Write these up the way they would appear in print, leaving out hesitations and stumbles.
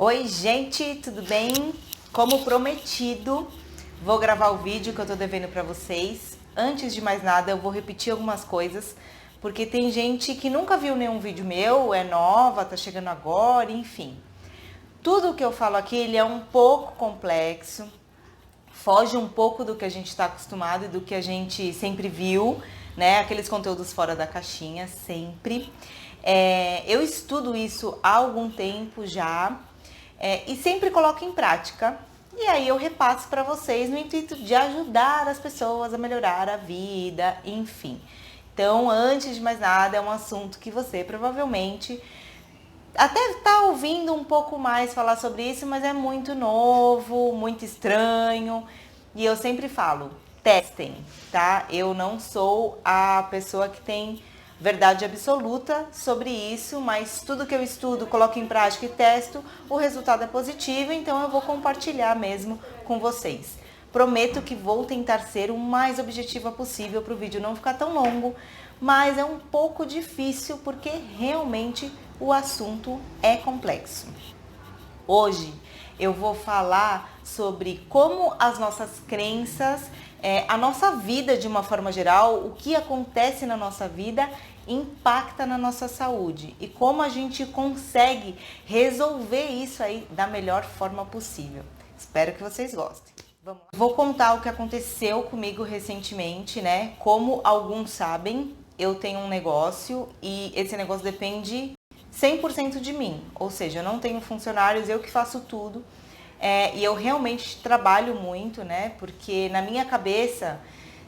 Oi, gente, tudo bem? Como prometido, vou gravar o vídeo que eu tô devendo pra vocês. Antes de mais nada, eu vou repetir algumas coisas, porque tem gente que nunca viu nenhum vídeo meu, é nova, tá chegando agora, enfim. Tudo que eu falo aqui, ele é um pouco complexo, foge um pouco do que a gente está acostumado e do que a gente sempre viu, né? Aqueles conteúdos fora da caixinha, sempre. Eu estudo isso há algum tempo já e sempre coloco em prática. E aí eu repasso para vocês no intuito de ajudar as pessoas a melhorar a vida, enfim. Então, antes de mais nada, é um assunto que você provavelmente até tá ouvindo um pouco mais falar sobre isso, mas é muito novo, muito estranho. E eu sempre falo, testem, tá? Eu não sou a pessoa que tem verdade absoluta sobre isso, mas tudo que eu estudo, coloco em prática e testo, o resultado é positivo, então eu vou compartilhar mesmo com vocês. Prometo que vou tentar ser o mais objetiva possível para o vídeo não ficar tão longo, mas é um pouco difícil porque realmente o assunto é complexo. Hoje eu vou falar sobre como as nossas crenças, a nossa vida de uma forma geral, o que acontece na nossa vida impacta na nossa saúde e como a gente consegue resolver isso aí da melhor forma possível. Espero que vocês gostem. Vamos lá. Vou contar o que aconteceu comigo recentemente, né? Como alguns sabem, eu tenho um negócio e esse negócio depende 100% de mim, ou seja, eu não tenho funcionários, eu que faço tudo. E eu realmente trabalho muito, né? Porque na minha cabeça,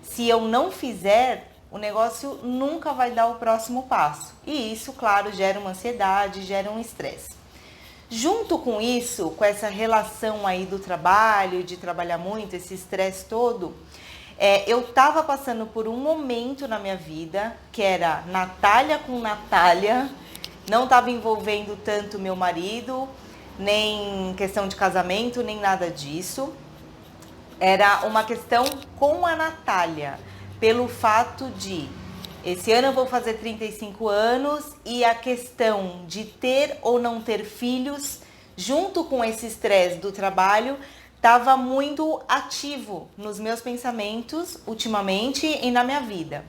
se eu não fizer, o negócio nunca vai dar o próximo passo. E isso, claro, gera uma ansiedade, gera um estresse. Junto com isso, com essa relação aí do trabalho, de trabalhar muito, esse estresse todo, eu estava passando por um momento na minha vida que era Natália com Natália, não estava envolvendo tanto meu marido, nem questão de casamento, nem nada disso. Era uma questão com a Natália, pelo fato de esse ano eu vou fazer 35 anos e a questão de ter ou não ter filhos, junto com esse estresse do trabalho, estava muito ativo nos meus pensamentos ultimamente e na minha vida.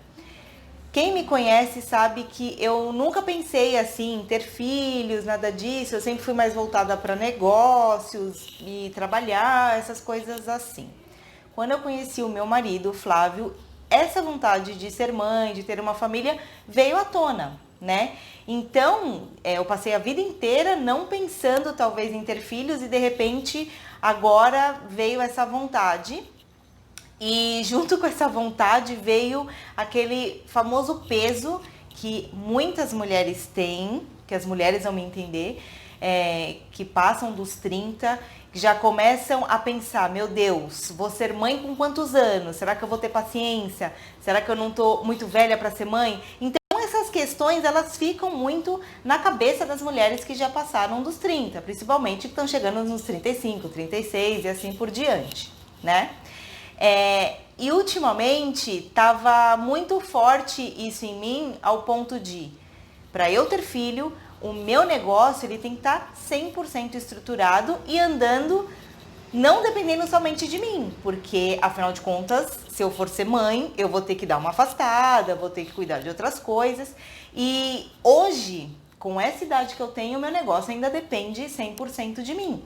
Quem me conhece sabe que eu nunca pensei assim em ter filhos, nada disso. Eu sempre fui mais voltada para negócios e trabalhar, essas coisas assim. Quando eu conheci o meu marido, o Flávio, essa vontade de ser mãe, de ter uma família, veio à tona, né? Então, eu passei a vida inteira não pensando talvez em ter filhos e de repente agora veio essa vontade. E junto com essa vontade veio aquele famoso peso que muitas mulheres têm, que as mulheres vão me entender, que passam dos 30, que já começam a pensar, meu Deus, vou ser mãe com quantos anos? Será que eu vou ter paciência? Será que eu não tô muito velha para ser mãe? Então essas questões, elas ficam muito na cabeça das mulheres que já passaram dos 30, principalmente que estão chegando nos 35, 36 e assim por diante, né? E ultimamente estava muito forte isso em mim ao ponto de, para eu ter filho, o meu negócio ele tem que estar 100% estruturado e andando, não dependendo somente de mim, porque afinal de contas, se eu for ser mãe, eu vou ter que dar uma afastada, vou ter que cuidar de outras coisas. E hoje, com essa idade que eu tenho, o meu negócio ainda depende 100% de mim.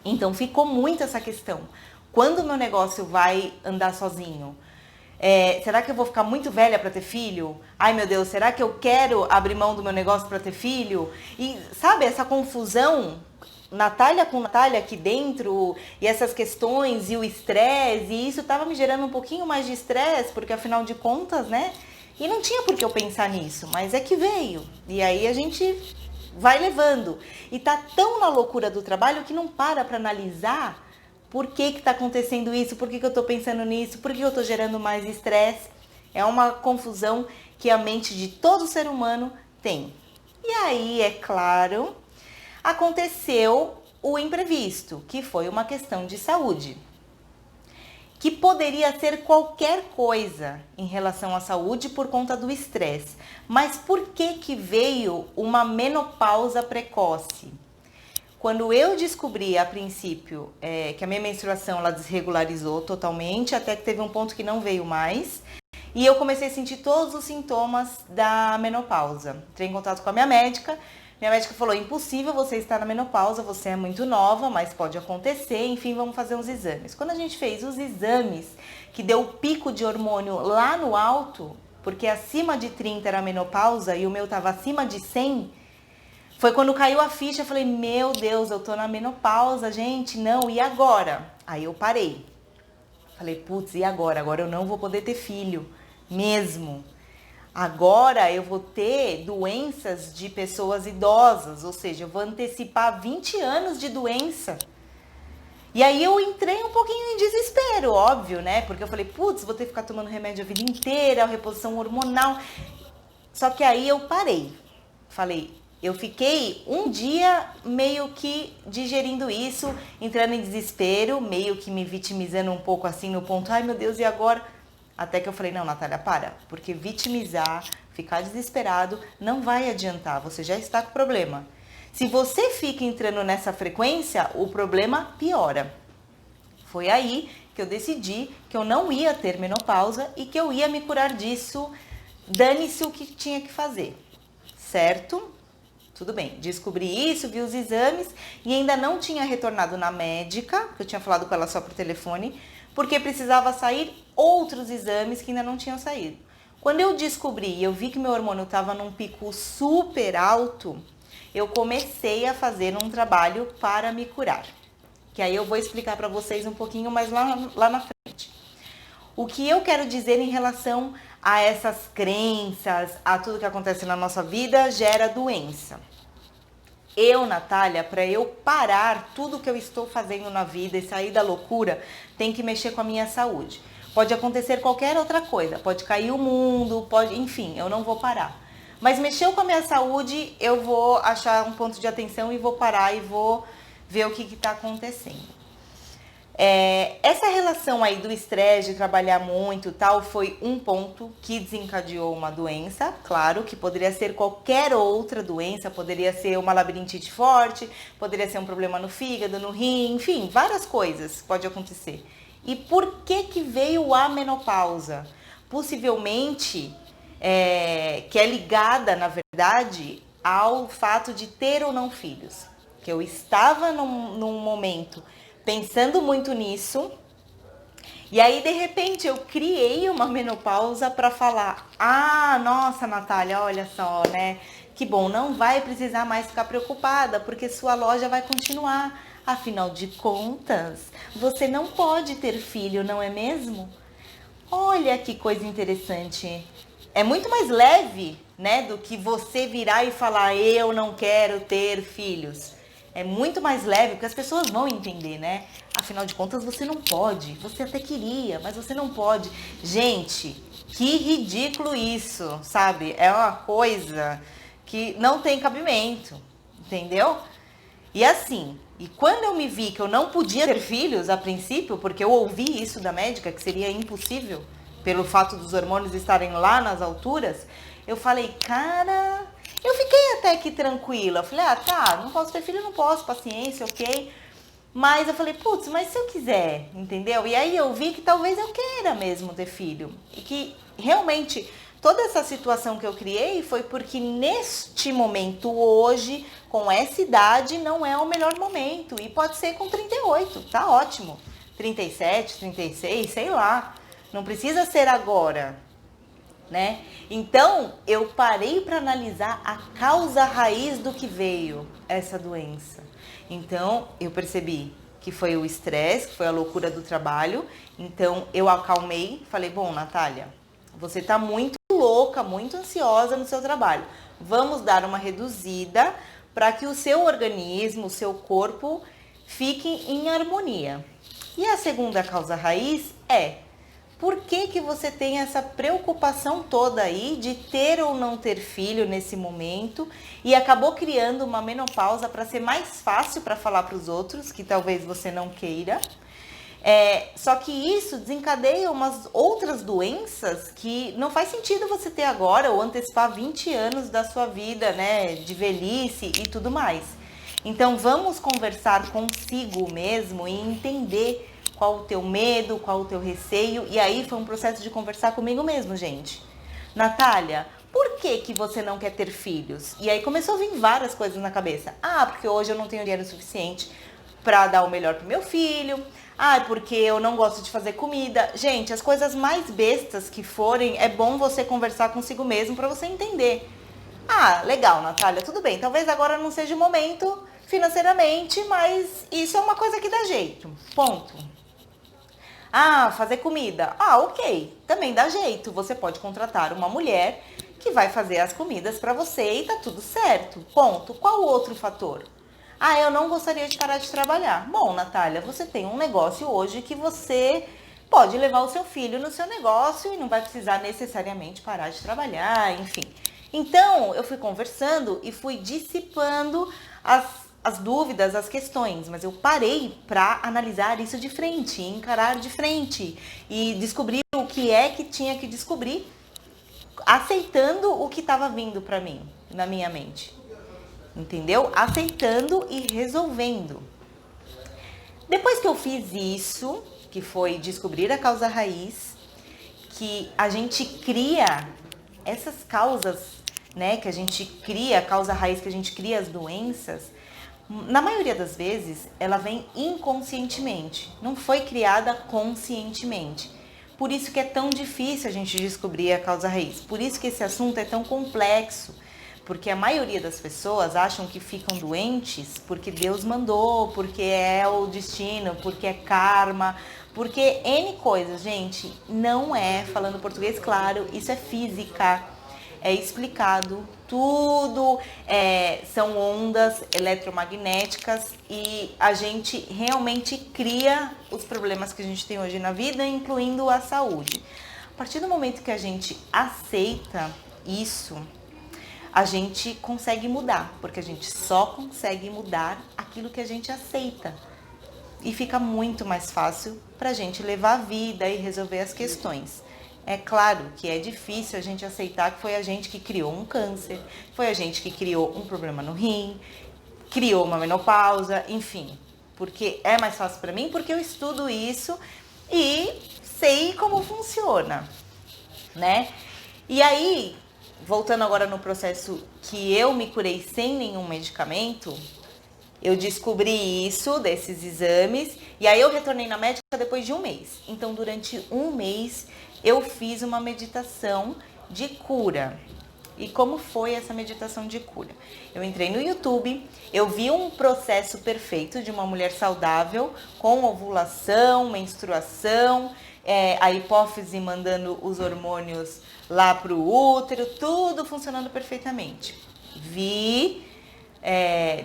Então ficou muito essa questão. Quando o meu negócio vai andar sozinho? Será que eu vou ficar muito velha para ter filho? Ai meu Deus, será que eu quero abrir mão do meu negócio para ter filho? E sabe, essa confusão, Natália com Natália aqui dentro, e essas questões, e o estresse, e isso estava me gerando um pouquinho mais de estresse, porque afinal de contas, né? E não tinha por que eu pensar nisso, mas é que veio. E aí a gente vai levando. E tá tão na loucura do trabalho que não para analisar por que está acontecendo isso, por que eu estou pensando nisso, por que eu estou gerando mais estresse. É uma confusão que a mente de todo ser humano tem. E aí, é claro, aconteceu o imprevisto, que foi uma questão de saúde, que poderia ser qualquer coisa em relação à saúde por conta do estresse. Mas por que veio uma menopausa precoce? Quando eu descobri, a princípio, que a minha menstruação ela desregularizou totalmente, até que teve um ponto que não veio mais, e eu comecei a sentir todos os sintomas da menopausa. Entrei em contato com a minha médica falou, impossível você estar na menopausa, você é muito nova, mas pode acontecer, enfim, vamos fazer uns exames. Quando a gente fez os exames, que deu o pico de hormônio lá no alto, porque acima de 30 era menopausa e o meu estava acima de 100, foi quando caiu a ficha, eu falei, meu Deus, eu tô na menopausa, gente, não, e agora? Aí eu parei. Falei, putz, e agora? Agora eu não vou poder ter filho, mesmo. Agora eu vou ter doenças de pessoas idosas, ou seja, eu vou antecipar 20 anos de doença. E aí eu entrei um pouquinho em desespero, óbvio, né? Porque eu falei, putz, vou ter que ficar tomando remédio a vida inteira, reposição hormonal. Só que aí eu parei. Falei, eu fiquei um dia meio que digerindo isso, entrando em desespero, meio que me vitimizando um pouco assim no ponto, ai meu Deus, e agora? Até que eu falei, não, Natália, para, porque vitimizar, ficar desesperado, não vai adiantar, você já está com problema. Se você fica entrando nessa frequência, o problema piora. Foi aí que eu decidi que eu não ia ter menopausa e que eu ia me curar disso, dane-se o que tinha que fazer, certo? Tudo bem, descobri isso, vi os exames e ainda não tinha retornado na médica, que eu tinha falado com ela só por telefone, porque precisava sair outros exames que ainda não tinham saído. Quando eu descobri e eu vi que meu hormônio estava num pico super alto, eu comecei a fazer um trabalho para me curar. Que aí eu vou explicar para vocês um pouquinho mais lá na frente. O que eu quero dizer em relação a essas crenças, a tudo que acontece na nossa vida, gera doença. Eu, Natália, para eu parar tudo que eu estou fazendo na vida e sair da loucura, tem que mexer com a minha saúde. Pode acontecer qualquer outra coisa, pode cair o mundo, pode, enfim, eu não vou parar. Mas mexeu com a minha saúde, eu vou achar um ponto de atenção e vou parar e vou ver o que está acontecendo. Essa relação aí do estresse, de trabalhar muito e tal, foi um ponto que desencadeou uma doença. Claro que poderia ser qualquer outra doença, poderia ser uma labirintite forte, poderia ser um problema no fígado, no rim, enfim, várias coisas pode acontecer. E por que veio a menopausa? Possivelmente, que é ligada, na verdade, ao fato de ter ou não filhos. Que eu estava num momento pensando muito nisso, e aí de repente eu criei uma menopausa para falar, nossa, Natália, olha só, né? Que bom, não vai precisar mais ficar preocupada, porque sua loja vai continuar. Afinal de contas, você não pode ter filho, não é mesmo? Olha que coisa interessante. É muito mais leve, né, do que você virar e falar, eu não quero ter filhos. É muito mais leve, porque as pessoas vão entender, né? Afinal de contas, você não pode. Você até queria, mas você não pode. Gente, que ridículo isso, sabe? É uma coisa que não tem cabimento, entendeu? E assim, e quando eu me vi que eu não podia ter filhos a princípio, porque eu ouvi isso da médica, que seria impossível, pelo fato dos hormônios estarem lá nas alturas, eu falei, cara... Eu fiquei até que tranquila. Eu falei, tá, não posso ter filho, não posso, paciência, ok. Mas eu falei, putz, mas se eu quiser, entendeu? E aí eu vi que talvez eu queira mesmo ter filho. E que realmente toda essa situação que eu criei foi porque neste momento, hoje, com essa idade, não é o melhor momento. E pode ser com 38, tá ótimo. 37, 36, sei lá. Não precisa ser agora. Né? Então, eu parei para analisar a causa raiz do que veio essa doença. Então, eu percebi que foi o estresse, que foi a loucura do trabalho. Então, eu acalmei, falei, bom, Natália, você está muito louca, muito ansiosa no seu trabalho. Vamos dar uma reduzida para que o seu organismo, o seu corpo fique em harmonia. E a segunda causa raiz é... Por que você tem essa preocupação toda aí de ter ou não ter filho nesse momento e acabou criando uma menopausa para ser mais fácil para falar para os outros, que talvez você não queira? Só que isso desencadeia umas outras doenças que não faz sentido você ter agora ou antecipar 20 anos da sua vida, né, de velhice e tudo mais. Então vamos conversar consigo mesmo e entender qual o teu medo, qual o teu receio. E aí foi um processo de conversar comigo mesmo, gente. Natália, por que que você não quer ter filhos? E aí começou a vir várias coisas na cabeça. Ah, porque hoje eu não tenho dinheiro suficiente para dar o melhor pro meu filho. Ah, porque eu não gosto de fazer comida. Gente, as coisas mais bestas que forem, é bom você conversar consigo mesmo para você entender. Ah, legal, Natália, tudo bem. Talvez agora não seja o momento financeiramente, mas isso é uma coisa que dá jeito. Ponto. Ah, fazer comida. Ah, ok. Também dá jeito. Você pode contratar uma mulher que vai fazer as comidas para você e tá tudo certo. Ponto. Qual o outro fator? Ah, eu não gostaria de parar de trabalhar. Bom, Natália, você tem um negócio hoje que você pode levar o seu filho no seu negócio e não vai precisar necessariamente parar de trabalhar, enfim. Então, eu fui conversando e fui dissipando as dúvidas, as questões, mas eu parei para analisar isso de frente, encarar de frente e descobrir o que é que tinha que descobrir, aceitando o que estava vindo para mim, na minha mente. Entendeu? Aceitando e resolvendo. Depois que eu fiz isso, que foi descobrir a causa raiz, que a gente cria essas causas, né, que a gente cria, a causa raiz que a gente cria as doenças, na maioria das vezes ela vem inconscientemente, não foi criada conscientemente. Por isso que é tão difícil a gente descobrir a causa raiz, por isso que esse assunto é tão complexo. Porque a maioria das pessoas acham que ficam doentes porque Deus mandou, porque é o destino, porque é karma, porque N coisas, gente. Não é, falando português claro, isso é física, é explicado, tudo são ondas eletromagnéticas e a gente realmente cria os problemas que a gente tem hoje na vida, incluindo a saúde. A partir do momento que a gente aceita isso, a gente consegue mudar, porque a gente só consegue mudar aquilo que a gente aceita. E fica muito mais fácil para a gente levar a vida e resolver as questões. É claro que é difícil a gente aceitar que foi a gente que criou um câncer, foi a gente que criou um problema no rim, criou uma menopausa, enfim. Porque é mais fácil para mim, porque eu estudo isso e sei como funciona, né? E aí, voltando agora no processo que eu me curei sem nenhum medicamento, eu descobri isso desses exames e aí eu retornei na médica depois de um mês. Então, durante um mês, eu fiz uma meditação de cura. E como foi essa meditação de cura? Eu entrei no YouTube, eu vi um processo perfeito de uma mulher saudável, com ovulação, menstruação, a hipófise mandando os hormônios lá para o útero, tudo funcionando perfeitamente.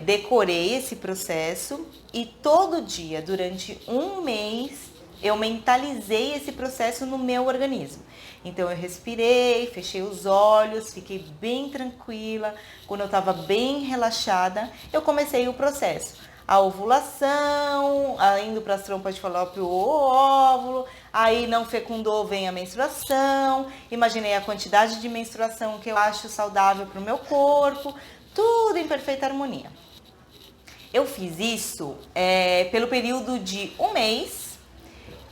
Decorei esse processo e todo dia, durante um mês, eu mentalizei esse processo no meu organismo. Então eu respirei, fechei os olhos, fiquei bem tranquila. Quando eu estava bem relaxada, eu comecei o processo. A ovulação, indo para as trompas de Falópio o óvulo, aí não fecundou, vem a menstruação. Imaginei a quantidade de menstruação que eu acho saudável para o meu corpo, tudo em perfeita harmonia. Eu fiz isso pelo período de um mês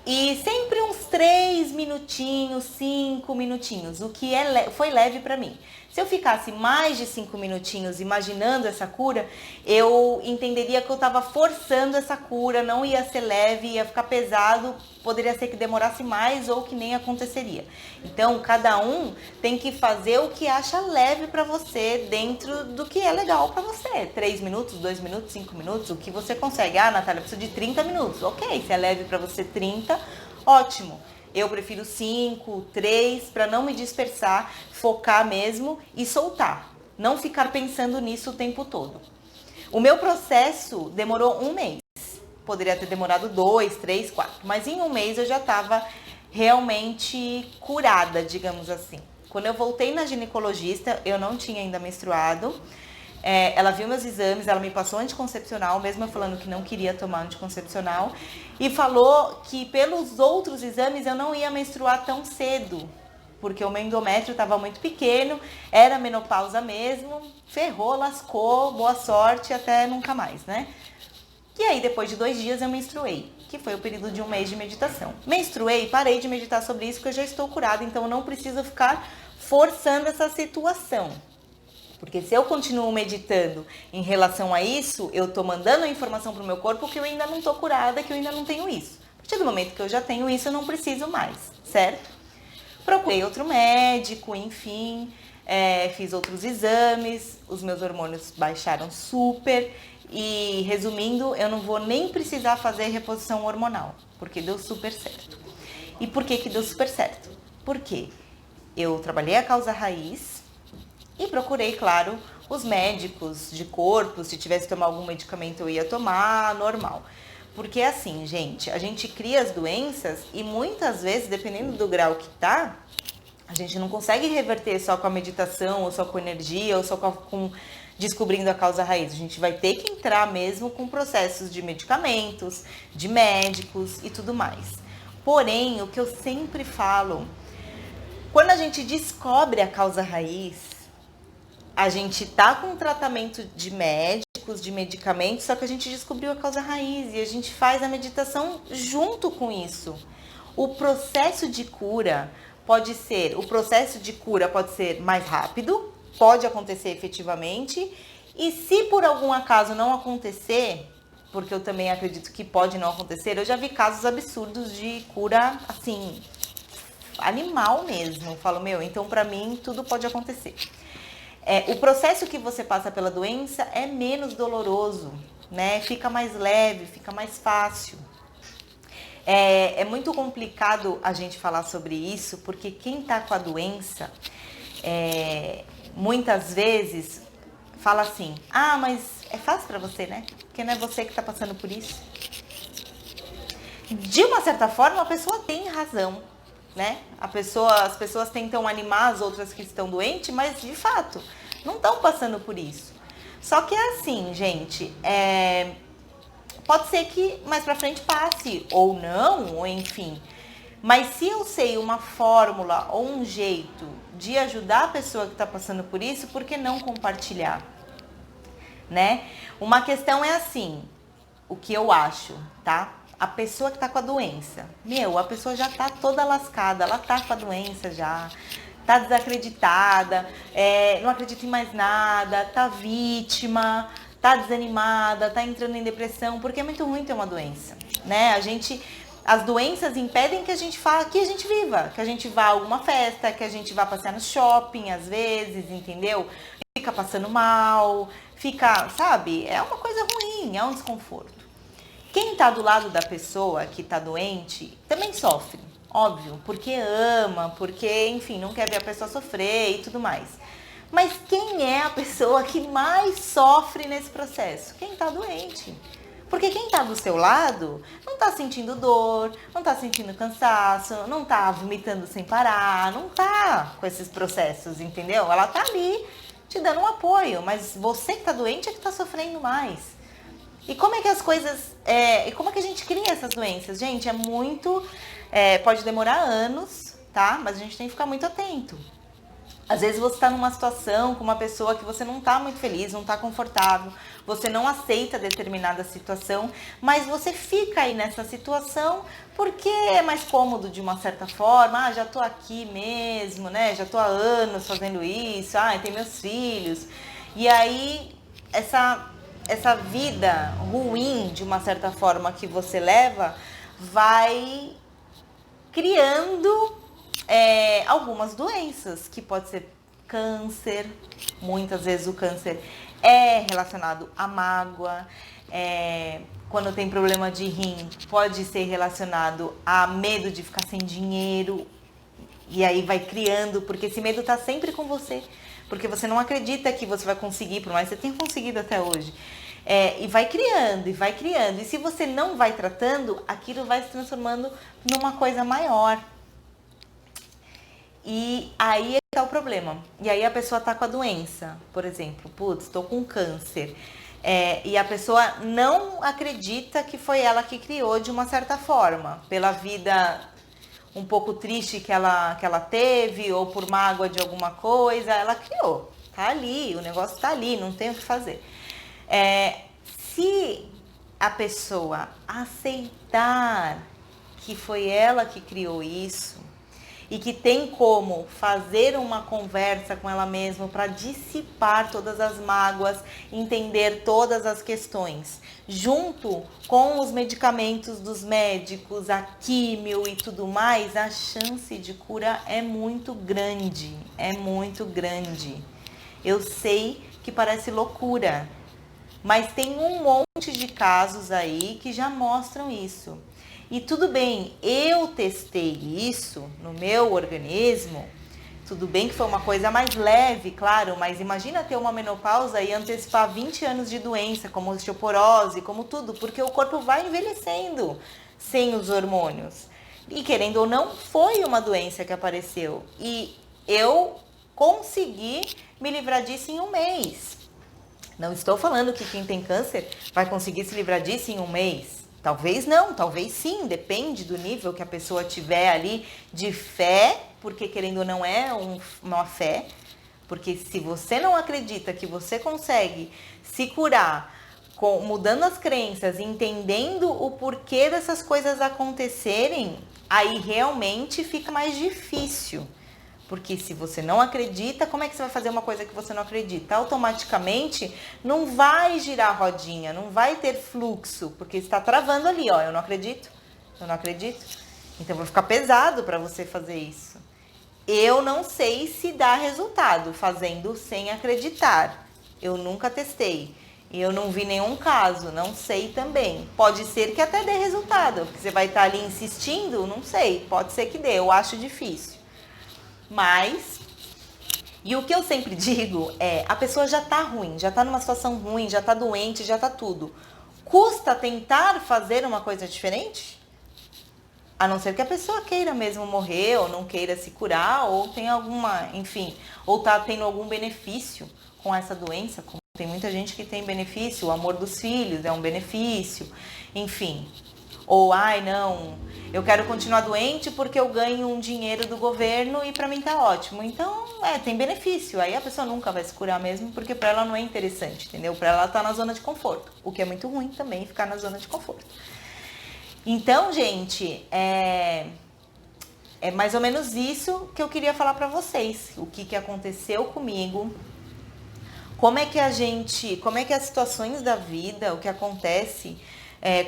e sempre uns 3 minutinhos, 5 minutinhos, o que foi leve para mim. Se eu ficasse mais de 5 minutinhos imaginando essa cura, eu entenderia que eu estava forçando essa cura, não ia ser leve, ia ficar pesado, poderia ser que demorasse mais ou que nem aconteceria. Então, cada um tem que fazer o que acha leve para você dentro do que é legal para você. 3 minutos, 2 minutos, 5 minutos, o que você consegue. Ah, Natália, eu preciso de 30 minutos. Ok, se é leve para você 30, ótimo. Eu prefiro 5, 3, para não me dispersar, focar mesmo e soltar. Não ficar pensando nisso o tempo todo. O meu processo demorou um mês. Poderia ter demorado 2, 3, 4. Mas em um mês eu já estava realmente curada, digamos assim. Quando eu voltei na ginecologista, eu não tinha ainda menstruado. Ela viu meus exames, ela me passou anticoncepcional, mesmo eu falando que não queria tomar anticoncepcional, e falou que pelos outros exames eu não ia menstruar tão cedo. porque o meu endométrio estava muito pequeno, era menopausa mesmo, ferrou, lascou, boa sorte, até nunca mais, né? E aí, depois de 2 dias, eu menstruei, que foi o período de 1 mês de meditação. Menstruei, parei de meditar sobre isso, porque eu já estou curada, então eu não preciso ficar forçando essa situação. Porque se eu continuo meditando em relação a isso, eu tô mandando a informação pro meu corpo que eu ainda não tô curada, que eu ainda não tenho isso. A partir do momento que eu já tenho isso, eu não preciso mais, certo? Procurei outro médico, enfim, fiz outros exames, os meus hormônios baixaram super e, resumindo, eu não vou nem precisar fazer reposição hormonal, porque deu super certo. E por que deu super certo? Porque eu trabalhei a causa raiz e procurei, claro, os médicos de corpo, se tivesse que tomar algum medicamento eu ia tomar, normal. Porque assim, gente, a gente cria as doenças e muitas vezes, dependendo do grau que tá, a gente não consegue reverter só com a meditação, ou só com energia, ou só com descobrindo a causa raiz. A gente vai ter que entrar mesmo com processos de medicamentos, de médicos e tudo mais. Porém, o que eu sempre falo, quando a gente descobre a causa raiz, a gente tá com um tratamento de médicos, de medicamentos, só que a gente descobriu a causa raiz e a gente faz a meditação junto com isso. O processo de cura pode ser mais rápido, pode acontecer efetivamente, e se por algum acaso não acontecer, porque eu também acredito que pode não acontecer, eu já vi casos absurdos de cura, assim, animal mesmo. Eu falo, então pra mim tudo pode acontecer. O processo que você passa pela doença é menos doloroso, né? Fica mais leve, fica mais fácil. É muito complicado a gente falar sobre isso, porque quem tá com a doença, muitas vezes fala assim, mas é fácil pra você, né? Porque não é você que tá passando por isso. De uma certa forma, a pessoa tem razão, né? As pessoas tentam animar as outras que estão doentes, mas de fato não estão passando por isso. Só que é assim, gente, pode ser que mais pra frente passe, ou não, ou enfim. Mas se eu sei uma fórmula ou um jeito de ajudar a pessoa que está passando por isso, por que não compartilhar? Né? Uma questão é assim, o que eu acho, tá? A pessoa que tá com a doença, a pessoa já tá toda lascada, ela tá com a doença já, tá desacreditada, não acredita em mais nada, tá vítima, tá desanimada, tá entrando em depressão, porque é muito ruim ter uma doença, né? As doenças impedem que a gente viva, que a gente vá a alguma festa, que a gente vá passear no shopping, às vezes, entendeu? Fica passando mal, sabe? É uma coisa ruim, é um desconforto. Quem tá do lado da pessoa que tá doente também sofre, óbvio, porque ama, porque, enfim, não quer ver a pessoa sofrer e tudo mais. Mas quem é a pessoa que mais sofre nesse processo? Quem tá doente. Porque quem tá do seu lado não tá sentindo dor, não tá sentindo cansaço, não tá vomitando sem parar, não tá com esses processos, entendeu? Ela tá ali te dando um apoio, mas você que tá doente é que tá sofrendo mais. E como é que as coisas... e como é que a gente cria essas doenças? Gente, pode demorar anos, tá? Mas a gente tem que ficar muito atento. Às vezes você está numa situação com uma pessoa que você não está muito feliz, não está confortável, você não aceita determinada situação, mas você fica aí nessa situação porque é mais cômodo de uma certa forma. Já tô aqui mesmo, né? Já tô há anos fazendo isso, tem meus filhos. E aí, essa vida ruim, de uma certa forma, que você leva, vai criando algumas doenças, que pode ser câncer. Muitas vezes o câncer é relacionado à mágoa. Quando tem problema de rim, pode ser relacionado a medo de ficar sem dinheiro. E aí vai criando, porque esse medo tá sempre com você. Porque você não acredita que você vai conseguir, por mais que você tenha conseguido até hoje. E vai criando, e vai criando. E se você não vai tratando, aquilo vai se transformando numa coisa maior. E aí é que tá o problema. E aí a pessoa tá com a doença, por exemplo, tô com câncer. E a pessoa não acredita que foi ela que criou de uma certa forma, pela vida um pouco triste que ela teve, ou por mágoa de alguma coisa, ela criou. Tá ali, o negócio tá ali, não tem o que fazer. Se a pessoa aceitar que foi ela que criou isso, e que tem como fazer uma conversa com ela mesma para dissipar todas as mágoas, entender todas as questões, junto com os medicamentos dos médicos, a químio e tudo mais, a chance de cura é muito grande, é muito grande. Eu sei que parece loucura, mas tem um monte de casos aí que já mostram isso. E tudo bem, eu testei isso no meu organismo, tudo bem que foi uma coisa mais leve, claro, mas imagina ter uma menopausa e antecipar 20 anos de doença, como osteoporose, como tudo, porque o corpo vai envelhecendo sem os hormônios. E querendo ou não, foi uma doença que apareceu. E eu consegui me livrar disso em um mês. Não estou falando que quem tem câncer vai conseguir se livrar disso em um mês. Talvez não, talvez sim, depende do nível que a pessoa tiver ali de fé, porque querendo ou não é uma fé, porque se você não acredita que você consegue se curar mudando as crenças, entendendo o porquê dessas coisas acontecerem, aí realmente fica mais difícil. Porque se você não acredita, como é que você vai fazer uma coisa que você não acredita? Automaticamente não vai girar a rodinha, não vai ter fluxo, porque está travando ali, ó, eu não acredito. Então vai ficar pesado para você fazer isso. Eu não sei se dá resultado fazendo sem acreditar. Eu nunca testei. E eu não vi nenhum caso, não sei também. Pode ser que até dê resultado, porque você vai estar ali insistindo, não sei, pode ser que dê, eu acho difícil. Mas, e o que eu sempre digo é, a pessoa já tá ruim, já tá numa situação ruim, já tá doente, já tá tudo. Custa tentar fazer uma coisa diferente? A não ser que a pessoa queira mesmo morrer, ou não queira se curar, ou tem alguma, enfim, ou tá tendo algum benefício com essa doença. Tem muita gente que tem benefício, o amor dos filhos é um benefício, enfim. Ou, ai, não, eu quero continuar doente porque eu ganho um dinheiro do governo e pra mim tá ótimo. Então, tem benefício. Aí a pessoa nunca vai se curar mesmo, porque pra ela não é interessante, entendeu? Pra ela tá na zona de conforto. O que é muito ruim também, ficar na zona de conforto. Então, gente, é mais ou menos isso que eu queria falar pra vocês. O que aconteceu comigo. Como é que as situações da vida, o que acontece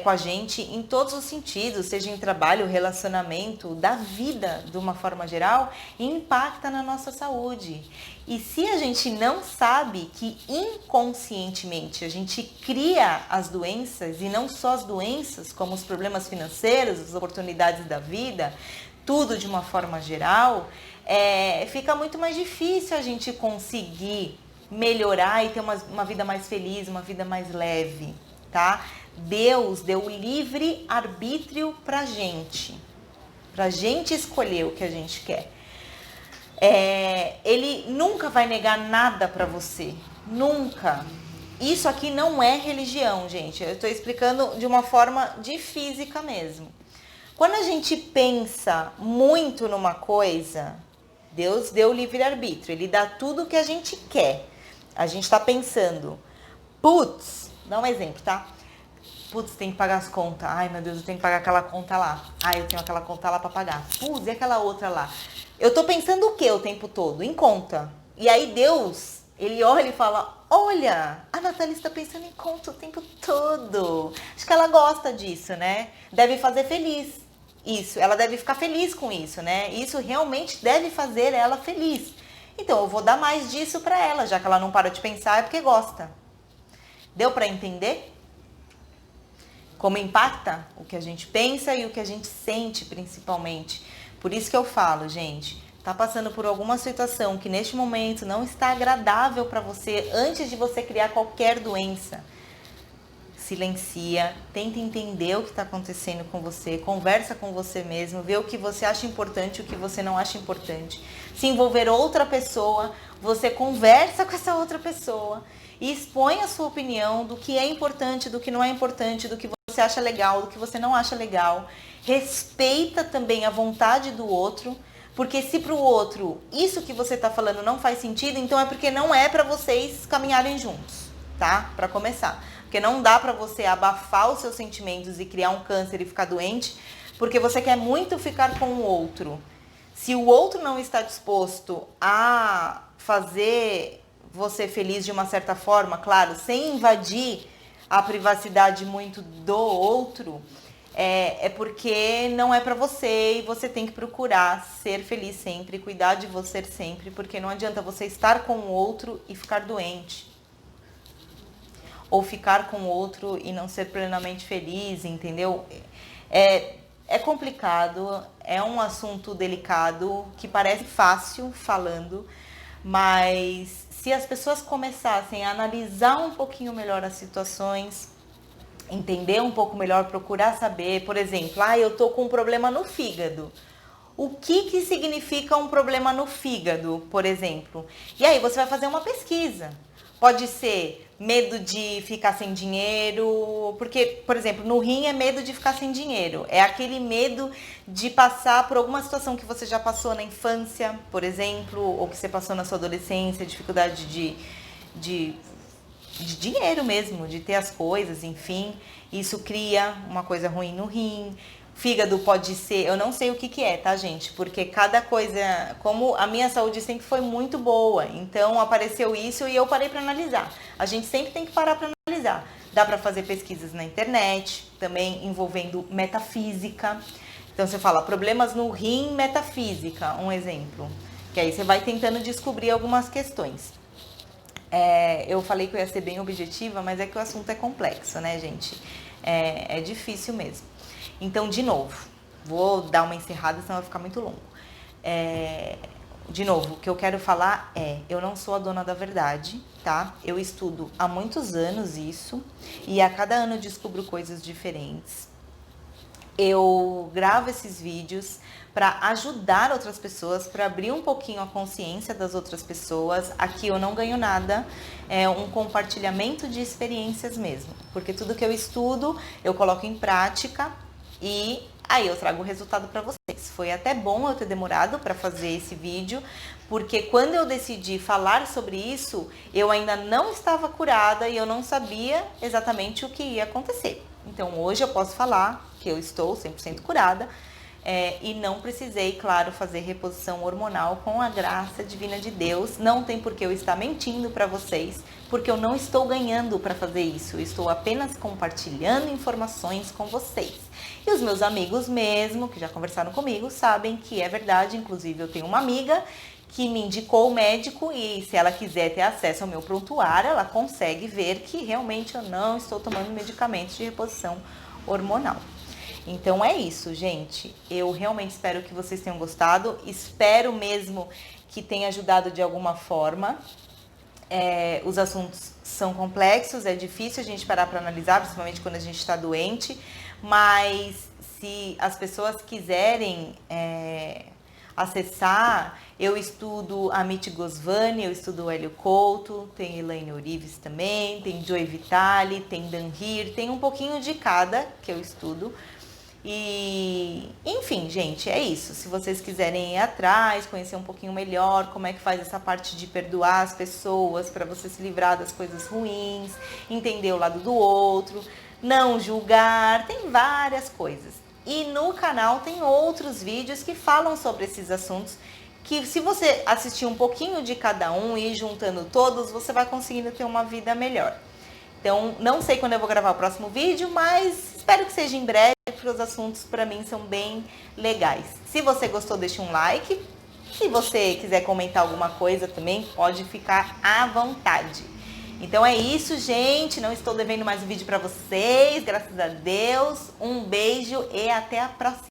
com a gente em todos os sentidos, seja em trabalho, relacionamento, da vida de uma forma geral, impacta na nossa saúde. E se a gente não sabe que inconscientemente a gente cria as doenças, e não só as doenças, como os problemas financeiros, as oportunidades da vida, tudo de uma forma geral, fica muito mais difícil a gente conseguir melhorar e ter uma vida mais feliz, uma vida mais leve, tá? Deus deu o livre arbítrio pra gente escolher o que a gente quer. Ele nunca vai negar nada pra você, nunca. Isso aqui não é religião, gente. Eu estou explicando de uma forma de física mesmo. Quando a gente pensa muito numa coisa, Deus deu o livre arbítrio. Ele dá tudo o que a gente quer. A gente está pensando, putz, dá um exemplo, tá? Putz, tem que pagar as contas. Ai, meu Deus, eu tenho que pagar aquela conta lá. Ai, eu tenho aquela conta lá para pagar. Putz, e aquela outra lá? Eu tô pensando o que o tempo todo? Em conta. E aí Deus, ele olha e fala, olha, a Nathalie está pensando em conta o tempo todo. Acho que ela gosta disso, né? Deve fazer feliz. Isso, ela deve ficar feliz com isso, né? Isso realmente deve fazer ela feliz. Então, eu vou dar mais disso para ela, já que ela não para de pensar, é porque gosta. Deu para entender? Como impacta o que a gente pensa e o que a gente sente, principalmente. Por isso que eu falo, gente, tá passando por alguma situação que neste momento não está agradável para você, antes de você criar qualquer doença, silencia, tenta entender o que está acontecendo com você, conversa com você mesmo, vê o que você acha importante e o que você não acha importante. Se envolver outra pessoa, você conversa com essa outra pessoa e expõe a sua opinião do que é importante, do que não é importante, do que você você acha legal, do que você não acha legal. Respeita também a vontade do outro, porque se pro outro isso que você tá falando não faz sentido, então é porque não é para vocês caminharem juntos, tá? Para começar. Porque não dá para você abafar os seus sentimentos e criar um câncer e ficar doente, porque você quer muito ficar com o outro. Se o outro não está disposto a fazer você feliz de uma certa forma, claro, sem invadir a privacidade muito do outro, é porque não é pra você e você tem que procurar ser feliz sempre, cuidar de você sempre, porque não adianta você estar com o outro e ficar doente. Ou ficar com o outro e não ser plenamente feliz, entendeu? É complicado, é um assunto delicado, que parece fácil falando, mas se as pessoas começassem a analisar um pouquinho melhor as situações, entender um pouco melhor, procurar saber, por exemplo, eu tô com um problema no fígado. O que significa um problema no fígado, por exemplo? E aí você vai fazer uma pesquisa. Pode ser medo de ficar sem dinheiro, porque, por exemplo, no rim é medo de ficar sem dinheiro. É aquele medo de passar por alguma situação que você já passou na infância, por exemplo, ou que você passou na sua adolescência, dificuldade de dinheiro mesmo, de ter as coisas, enfim. Isso cria uma coisa ruim no rim. Fígado pode ser, eu não sei o que é, tá, gente? Porque cada coisa, como a minha saúde sempre foi muito boa, então apareceu isso e eu parei para analisar. A gente sempre tem que parar para analisar. Dá para fazer pesquisas na internet, também envolvendo metafísica. Então você fala problemas no rim, metafísica, um exemplo. Que aí você vai tentando descobrir algumas questões. Eu falei que eu ia ser bem objetiva, mas é que o assunto é complexo, né, gente? É difícil mesmo. Então, de novo, vou dar uma encerrada, senão vai ficar muito longo. De novo, o que eu quero falar eu não sou a dona da verdade, tá? Eu estudo há muitos anos isso, e a cada ano eu descubro coisas diferentes. Eu gravo esses vídeos para ajudar outras pessoas, para abrir um pouquinho a consciência das outras pessoas. Aqui eu não ganho nada, é um compartilhamento de experiências mesmo, porque tudo que eu estudo eu coloco em prática e aí eu trago o resultado para vocês. Foi até bom eu ter demorado para fazer esse vídeo, porque quando eu decidi falar sobre isso, eu ainda não estava curada e eu não sabia exatamente o que ia acontecer. Então hoje eu posso falar que eu estou 100% curada e não precisei, claro, fazer reposição hormonal com a graça divina de Deus. Não tem por que eu estar mentindo para vocês, porque eu não estou ganhando para fazer isso. Eu estou apenas compartilhando informações com vocês. E os meus amigos mesmo, que já conversaram comigo, sabem que é verdade. Inclusive eu tenho uma amiga que me indicou o médico e se ela quiser ter acesso ao meu prontuário, ela consegue ver que realmente eu não estou tomando medicamentos de reposição hormonal. Então é isso, gente. Eu realmente espero que vocês tenham gostado. Espero mesmo que tenha ajudado de alguma forma. Os assuntos são complexos, é difícil a gente parar para analisar, principalmente quando a gente está doente. Mas se as pessoas quiserem acessar, eu estudo a Amit Goswami, eu estudo o Hélio Couto, tem Elaine Orives também, tem Joy Vitale, tem Dan Heer, tem um pouquinho de cada que eu estudo. E, enfim, gente, é isso. Se vocês quiserem ir atrás, conhecer um pouquinho melhor como é que faz essa parte de perdoar as pessoas para você se livrar das coisas ruins, entender o lado do outro, não julgar, tem várias coisas. E no canal tem outros vídeos que falam sobre esses assuntos, que se você assistir um pouquinho de cada um e ir juntando todos, você vai conseguindo ter uma vida melhor. Então, não sei quando eu vou gravar o próximo vídeo, mas espero que seja em breve, porque os assuntos para mim são bem legais. Se você gostou, deixa um like. Se você quiser comentar alguma coisa também, pode ficar à vontade. Então é isso, gente. Não estou devendo mais um vídeo para vocês, graças a Deus. Um beijo e até a próxima.